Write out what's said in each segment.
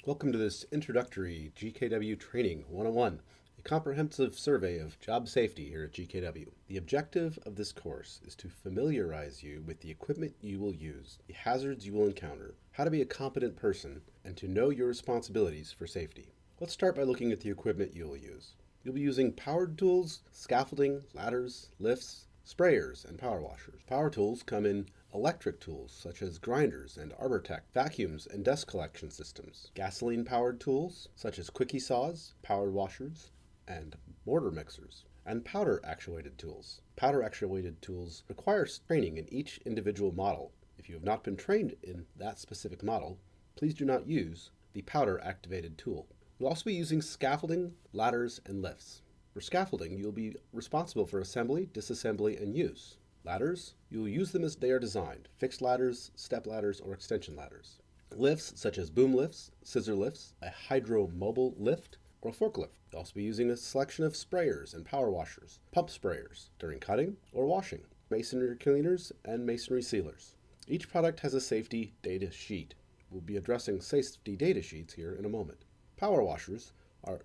Welcome to this introductory GKW Training 101, a comprehensive survey of job safety here at GKW. The objective of this course is to familiarize you with the equipment you will use, the hazards you will encounter, how to be a competent person, and to know your responsibilities for safety. Let's start by looking at the equipment you will use. You'll be using powered tools, scaffolding, ladders, lifts, sprayers, and power washers. Power tools come in electric tools such as grinders and arbor tech, vacuums and dust collection systems, gasoline-powered tools such as quickie saws, power washers, and mortar mixers, and powder-actuated tools. Powder-actuated tools require training in each individual model. If you have not been trained in that specific model, please do not use the powder-activated tool. You'll also be using scaffolding, ladders, and lifts. For scaffolding, you'll be responsible for assembly, disassembly, and use. Ladders, you'll use them as they are designed, fixed ladders, step ladders, or extension ladders. Lifts, such as boom lifts, scissor lifts, a hydro-mobile lift, or a forklift. You'll also be using a selection of sprayers and power washers, pump sprayers, during cutting or washing, masonry cleaners, and masonry sealers. Each product has a safety data sheet. We'll be addressing safety data sheets here in a moment. Power washers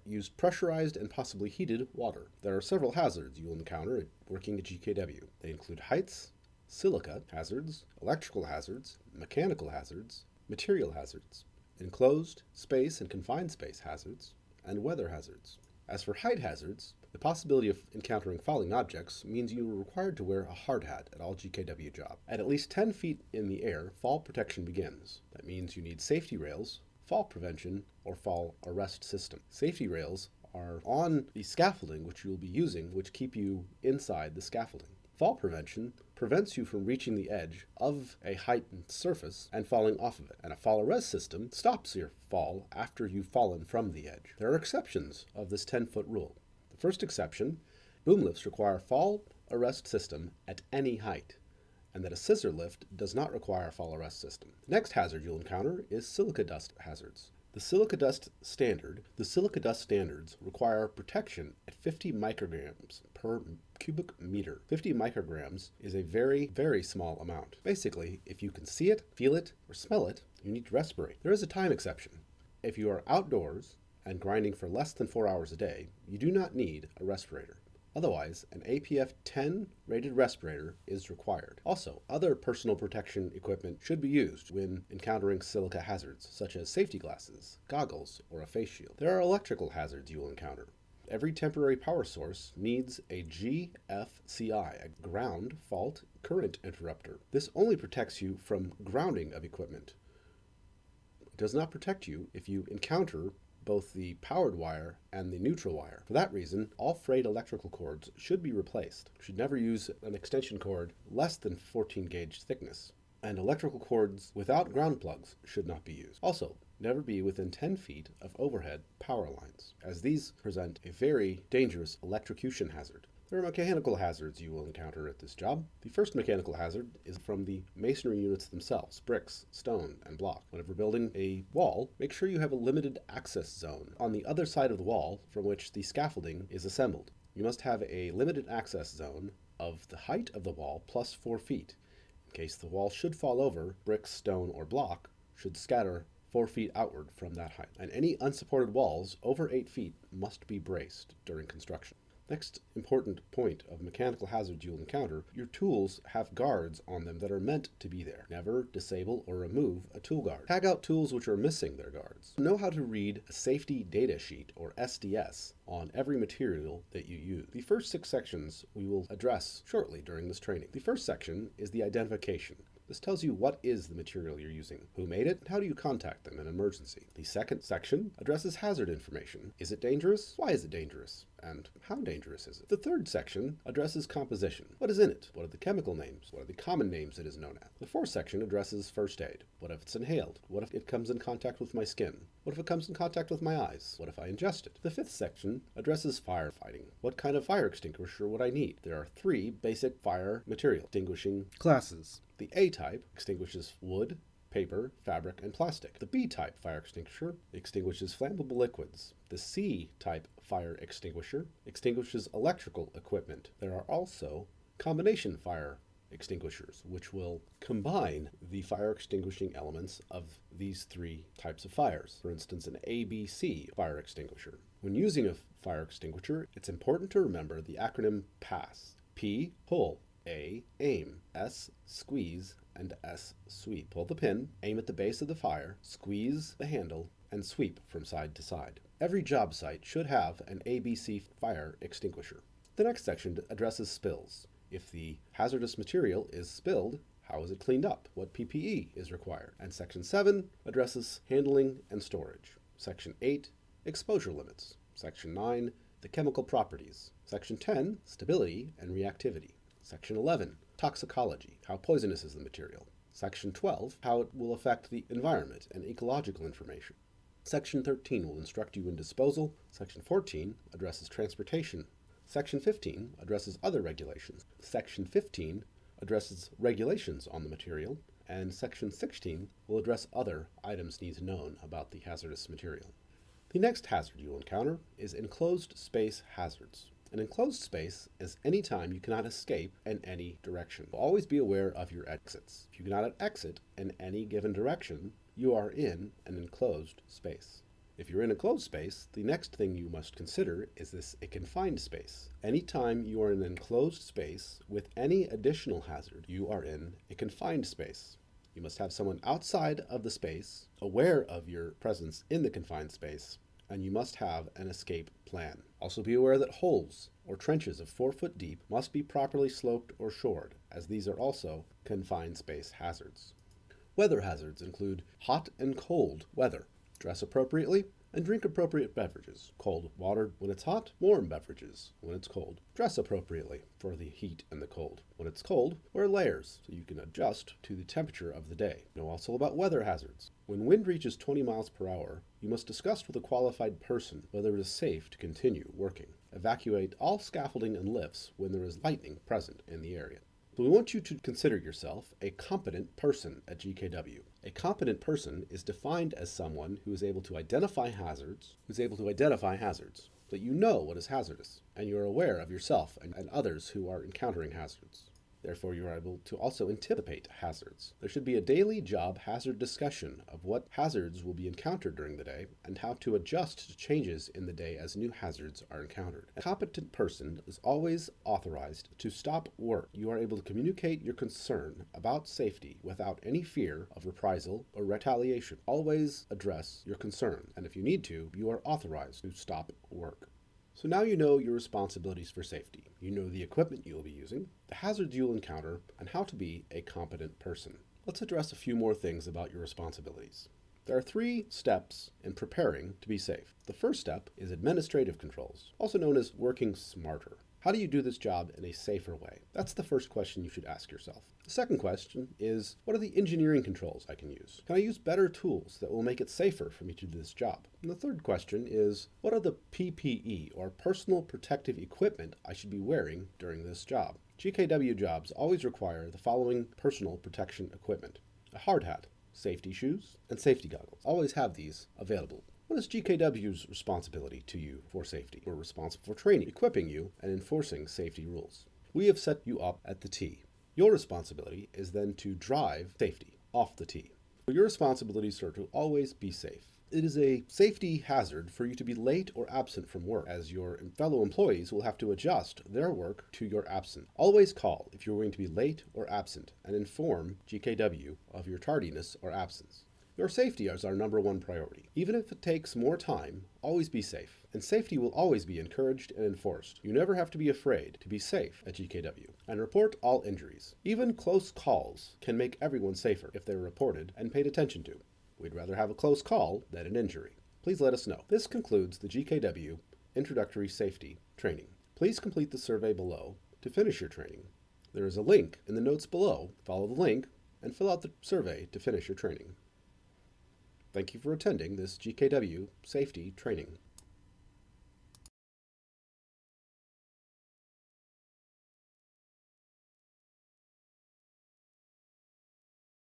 use pressurized and possibly heated water. There are several hazards you will encounter working at GKW. They include heights, silica hazards, electrical hazards, mechanical hazards, material hazards, enclosed space and confined space hazards, and weather hazards. As for height hazards, the possibility of encountering falling objects means you are required to wear a hard hat at all GKW jobs. At least 10 feet in the air, fall protection begins. That means you need safety rails, fall prevention, or fall arrest system. Safety rails are on the scaffolding which you'll be using, which keep you inside the scaffolding. Fall prevention prevents you from reaching the edge of a heightened surface and falling off of it, and a fall arrest system stops your fall after you've fallen from the edge. There are exceptions of this 10-foot rule. The first exception, boom lifts require fall arrest system at any height, and that a scissor lift does not require a fall arrest system. The next hazard you'll encounter is silica dust hazards. The silica dust standards require protection at 50 micrograms per cubic meter. 50 micrograms is a very, very small amount. Basically, if you can see it, feel it, or smell it, you need to respirate. There is a time exception. If you are outdoors and grinding for less than 4 hours a day, you do not need a respirator. Otherwise, an APF 10 rated respirator is required. Also, other personal protection equipment should be used when encountering silica hazards, such as safety glasses, goggles, or a face shield. There are electrical hazards you will encounter. Every temporary power source needs a GFCI, a ground fault current interrupter. This only protects you from grounding of equipment. It does not protect you if you encounter both the powered wire and the neutral wire. For that reason, all frayed electrical cords should be replaced. You should never use an extension cord less than 14 gauge thickness. And electrical cords without ground plugs should not be used. Also, never be within 10 feet of overhead power lines, as these present a very dangerous electrocution hazard. There are mechanical hazards you will encounter at this job. The first mechanical hazard is from the masonry units themselves, bricks, stone, and block. Whenever building a wall, make sure you have a limited access zone on the other side of the wall from which the scaffolding is assembled. You must have a limited access zone of the height of the wall plus 4 feet. In case the wall should fall over, bricks, stone, or block should scatter 4 feet outward from that height. And any unsupported walls over 8 feet must be braced during construction. Next important point of mechanical hazards you'll encounter, your tools have guards on them that are meant to be there. Never disable or remove a tool guard. Tag out tools which are missing their guards. Know how to read a safety data sheet, or SDS, on every material that you use. The first 6 sections we will address shortly during this training. The first section is the identification. This tells you what is the material you're using, who made it, and how do you contact them in an emergency. The second section addresses hazard information. Is it dangerous? Why is it dangerous? And how dangerous is it? The third section addresses composition. What is in it? What are the chemical names? What are the common names it is known as? The fourth section addresses first aid. What if it's inhaled? What if it comes in contact with my skin? What if it comes in contact with my eyes? What if I ingest it? The fifth section addresses firefighting. What kind of fire extinguisher would I need? There are 3 basic fire material extinguishing classes. The A-type extinguishes wood, paper, fabric, and plastic. The B-type fire extinguisher extinguishes flammable liquids. The C-type fire extinguisher extinguishes electrical equipment. There are also combination fire extinguishers, which will combine the fire extinguishing elements of these three types of fires. For instance, an ABC fire extinguisher. When using a fire extinguisher, it's important to remember the acronym PASS. P, pull. A, aim. S, squeeze. And S, sweep. Pull the pin, aim at the base of the fire, squeeze the handle, and sweep from side to side. Every job site should have an ABC fire extinguisher. The next section addresses spills. If the hazardous material is spilled, how is it cleaned up? What PPE is required? And Section 7 addresses handling and storage. Section 8, exposure limits. Section 9, the chemical properties. Section 10, stability and reactivity. Section 11, toxicology, how poisonous is the material. Section 12, how it will affect the environment and ecological information. Section 13 will instruct you in disposal. Section 14 addresses transportation. Section 15 addresses other regulations. Section 15 addresses regulations on the material. And Section 16 will address other items needs known about the hazardous material. The next hazard you will encounter is enclosed space hazards. An enclosed space is any time you cannot escape in any direction. Always be aware of your exits. If you cannot exit in any given direction, you are in an enclosed space. If you're in a closed space, the next thing you must consider is this a confined space. Anytime you are in an enclosed space with any additional hazard, you are in a confined space. You must have someone outside of the space aware of your presence in the confined space, and you must have an escape plan. Also be aware that holes or trenches of 4 foot deep must be properly sloped or shored, as these are also confined space hazards. Weather hazards include hot and cold weather. Dress appropriately and drink appropriate beverages. Cold water when it's hot, warm beverages when it's cold. Dress appropriately for the heat and the cold. When it's cold, wear layers so you can adjust to the temperature of the day. Know also about weather hazards. When wind reaches 20 miles per hour, you must discuss with a qualified person whether it is safe to continue working. Evacuate all scaffolding and lifts when there is lightning present in the area. So we want you to consider yourself a competent person at GKW. A competent person is defined as someone who is able to identify hazards, that you know what is hazardous, and you are aware of yourself and others who are encountering hazards. Therefore, you are able to also anticipate hazards. There should be a daily job hazard discussion of what hazards will be encountered during the day and how to adjust to changes in the day as new hazards are encountered. A competent person is always authorized to stop work. You are able to communicate your concern about safety without any fear of reprisal or retaliation. Always address your concern, and if you need to, you are authorized to stop work. So now you know your responsibilities for safety. You know the equipment you will be using, the hazards you will encounter, and how to be a competent person. Let's address a few more things about your responsibilities. There are 3 steps in preparing to be safe. The first step is administrative controls, also known as working smarter. How do you do this job in a safer way? That's the first question you should ask yourself. The second question is, what are the engineering controls I can use? Can I use better tools that will make it safer for me to do this job? And the third question is, what are the PPE, or personal protective equipment, I should be wearing during this job? GKW jobs always require the following personal protection equipment: a hard hat, safety shoes, and safety goggles. Always have these available. What is GKW's responsibility to you for safety? We're responsible for training, equipping you, and enforcing safety rules. We have set you up at the T. Your responsibility is then to drive safety off the T. Your responsibilities are to always be safe. It is a safety hazard for you to be late or absent from work, as your fellow employees will have to adjust their work to your absence. Always call if you're going to be late or absent and inform GKW of your tardiness or absence. Your safety is our number 1 priority. Even if it takes more time, always be safe. And safety will always be encouraged and enforced. You never have to be afraid to be safe at GKW. And report all injuries. Even close calls can make everyone safer if they're reported and paid attention to. We'd rather have a close call than an injury. Please let us know. This concludes the GKW Introductory Safety Training. Please complete the survey below to finish your training. There is a link in the notes below. Follow the link and fill out the survey to finish your training. Thank you for attending this GKW Safety Training.